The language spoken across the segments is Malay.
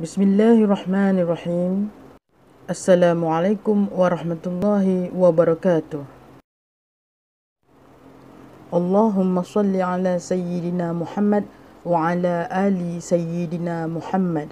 Bismillahirrahmanirrahim. Assalamualaikum warahmatullahi wabarakatuh. Allahumma salli ala Sayyidina Muhammad wa ala ali Sayyidina Muhammad.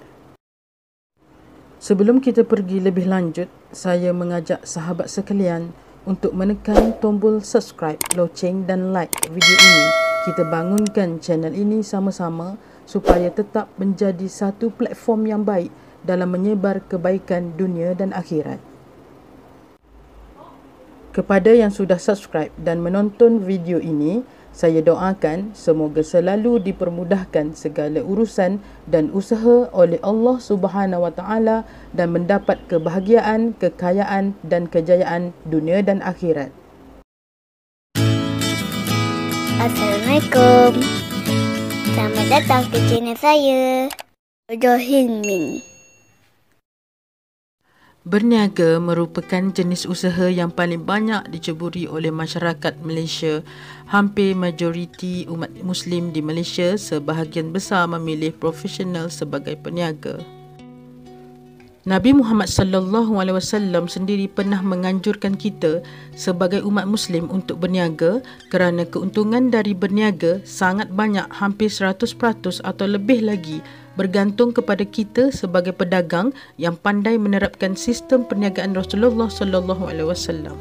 Sebelum kita pergi lebih lanjut, saya mengajak sahabat sekalian untuk menekan tombol subscribe, loceng dan like video ini. Kita bangunkan channel ini sama-sama supaya tetap menjadi satu platform yang baik dalam menyebar kebaikan dunia dan akhirat. Kepada yang sudah subscribe dan menonton video ini, saya doakan semoga selalu dipermudahkan segala urusan dan usaha oleh Allah Subhanahu Wa Taala dan mendapat kebahagiaan, kekayaan dan kejayaan dunia dan akhirat. Assalamualaikum. Selamat datang ke channel saya, Jodoh Hilmi. Berniaga merupakan jenis usaha yang paling banyak diceburi oleh masyarakat Malaysia. Hampir majoriti umat Muslim di Malaysia sebahagian besar memilih profesional sebagai peniaga. Nabi Muhammad sallallahu alaihi wasallam sendiri pernah menganjurkan kita sebagai umat Muslim untuk berniaga kerana keuntungan dari berniaga sangat banyak, hampir 100% atau lebih lagi bergantung kepada kita sebagai pedagang yang pandai menerapkan sistem perniagaan Rasulullah sallallahu alaihi wasallam.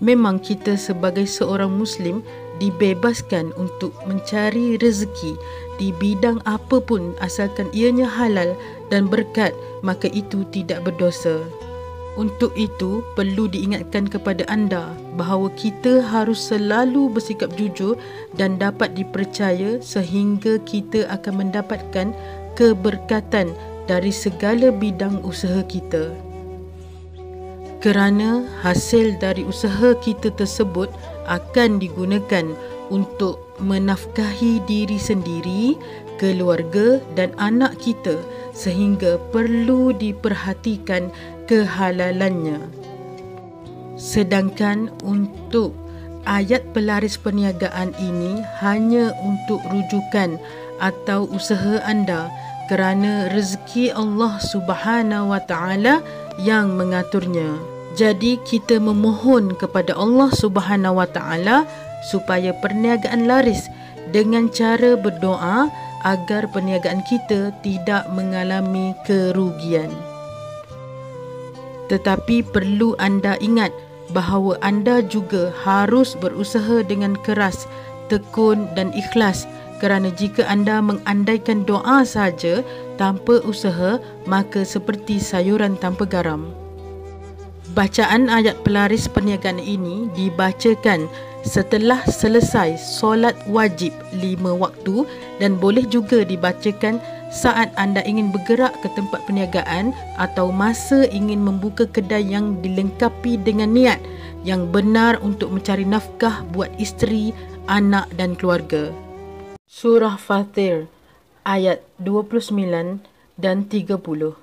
Memang kita sebagai seorang Muslim dibebaskan untuk mencari rezeki di bidang apapun asalkan ianya halal dan berkat, maka itu tidak berdosa. Untuk itu, perlu diingatkan kepada anda bahawa kita harus selalu bersikap jujur dan dapat dipercaya sehingga kita akan mendapatkan keberkatan dari segala bidang usaha kita. Kerana hasil dari usaha kita tersebut akan digunakan untuk menafkahi diri sendiri, keluarga dan anak kita, sehingga perlu diperhatikan kehalalannya. Sedangkan untuk ayat pelaris perniagaan ini hanya untuk rujukan atau usaha anda, kerana rezeki Allah Subhanahu Wa Taala yang mengaturnya. Jadi kita memohon kepada Allah Subhanahu Wa Taala supaya perniagaan laris dengan cara berdoa agar perniagaan kita tidak mengalami kerugian. Tetapi perlu anda ingat bahawa anda juga harus berusaha dengan keras, tekun dan ikhlas, kerana jika anda mengandaikan doa saja tanpa usaha, maka seperti sayuran tanpa garam. Bacaan ayat pelaris perniagaan ini dibacakan setelah selesai solat wajib 5 waktu dan boleh juga dibacakan saat anda ingin bergerak ke tempat perniagaan atau masa ingin membuka kedai yang dilengkapi dengan niat yang benar untuk mencari nafkah buat isteri, anak dan keluarga. Surah Fatir ayat 29 dan 30.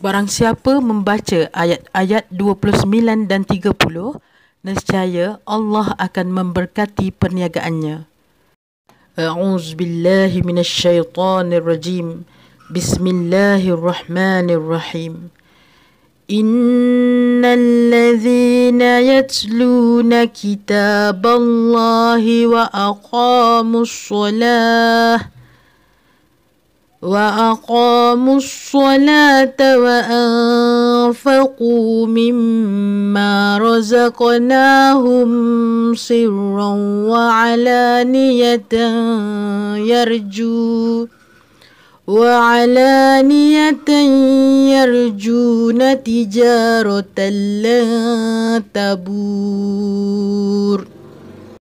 Barang siapa membaca ayat-ayat 29 dan 30, nescaya Allah akan memberkati perniagaannya. A'udzubillahi minasyaitonirrajim. Bismillahirrahmanirrahim. Innal ladzina yatluna kitaballahi wa aqamus salata wa anfaqu mimma razaqnahum sirran wa alaniyatan yarjuna tijaratan lan tabur.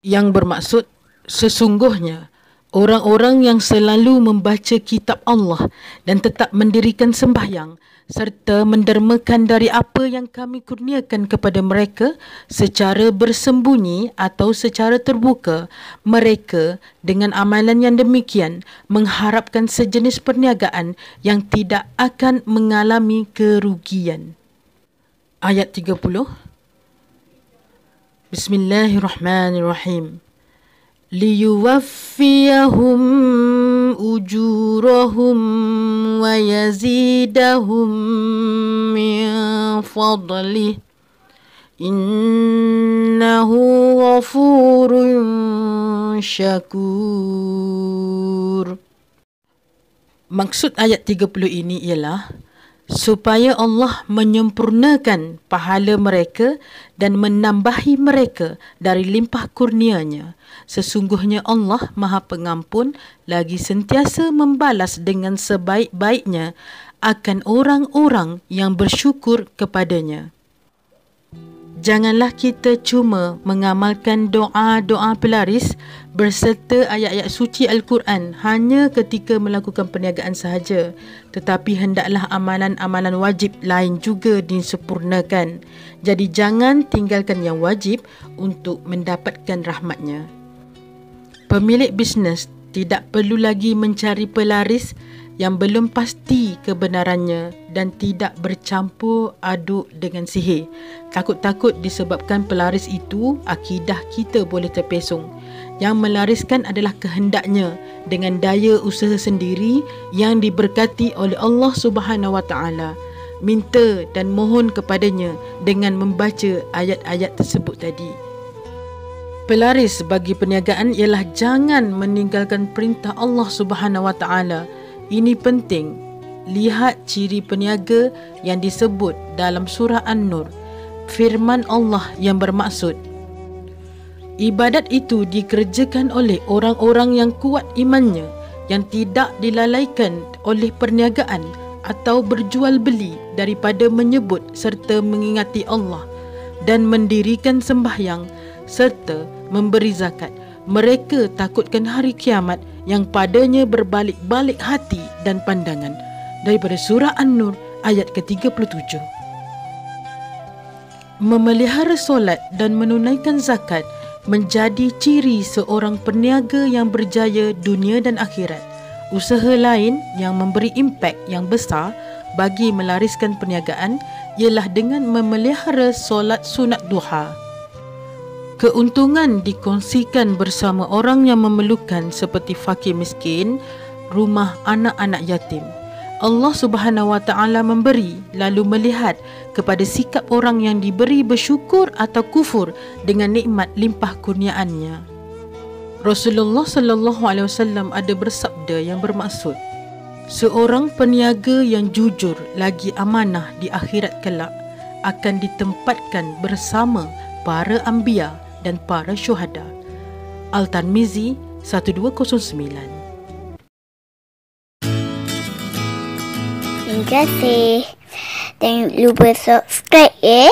Yang bermaksud, sesungguhnya orang-orang yang selalu membaca kitab Allah dan tetap mendirikan sembahyang serta mendermakan dari apa yang kami kurniakan kepada mereka secara bersembunyi atau secara terbuka, mereka dengan amalan yang demikian mengharapkan sejenis perniagaan yang tidak akan mengalami kerugian. Ayat 30. Bismillahirrahmanirrahim. liyuwaffiyahum ujurahum wa yazidahum min fadlih innahu ghafurun syakur. Maksud ayat 30 ini ialah supaya Allah menyempurnakan pahala mereka dan menambahi mereka dari limpah kurnia-Nya. Sesungguhnya Allah Maha Pengampun lagi sentiasa membalas dengan sebaik-baiknya akan orang-orang yang bersyukur kepadanya. Janganlah kita cuma mengamalkan doa-doa pelaris berserta ayat-ayat suci Al-Quran hanya ketika melakukan perniagaan sahaja, tetapi hendaklah amalan-amalan wajib lain juga disempurnakan. Jadi jangan tinggalkan yang wajib untuk mendapatkan rahmat-Nya. Pemilik bisnes tidak perlu lagi mencari pelaris yang belum pasti kebenarannya dan tidak bercampur aduk dengan sihir. Takut-takut disebabkan pelaris itu, akidah kita boleh terpesong. Yang melariskan adalah kehendaknya dengan daya usaha sendiri yang diberkati oleh Allah Subhanahu Wa Taala. Minta dan mohon kepadanya dengan membaca ayat-ayat tersebut tadi. Pelaris bagi perniagaan ialah jangan meninggalkan perintah Allah Subhanahu Wa Taala. Ini penting. Lihat ciri peniaga yang disebut dalam surah An-Nur. Firman Allah yang bermaksud, ibadat itu dikerjakan oleh orang-orang yang kuat imannya, yang tidak dilalaikan oleh perniagaan atau berjual beli daripada menyebut serta mengingati Allah dan mendirikan sembahyang serta memberi zakat. Mereka takutkan hari kiamat yang padanya berbalik-balik hati dan pandangan. Daripada surah An-Nur ayat ke-37. Memelihara solat dan menunaikan zakat menjadi ciri seorang peniaga yang berjaya dunia dan akhirat. Usaha lain yang memberi impak yang besar bagi melariskan perniagaan ialah dengan memelihara solat sunat duha. Keuntungan dikongsikan bersama orang yang memerlukan seperti fakir miskin, rumah anak-anak yatim. Allah Subhanahu Wa Taala memberi lalu melihat kepada sikap orang yang diberi bersyukur atau kufur dengan nikmat limpah kurniaannya. Rasulullah sallallahu alaihi wasallam ada bersabda yang bermaksud, seorang peniaga yang jujur lagi amanah di akhirat kelak akan ditempatkan bersama para anbiya dan para syuhada. Al-Tirmizi 1209. Terima kasih. Jangan lupa subscribe ya.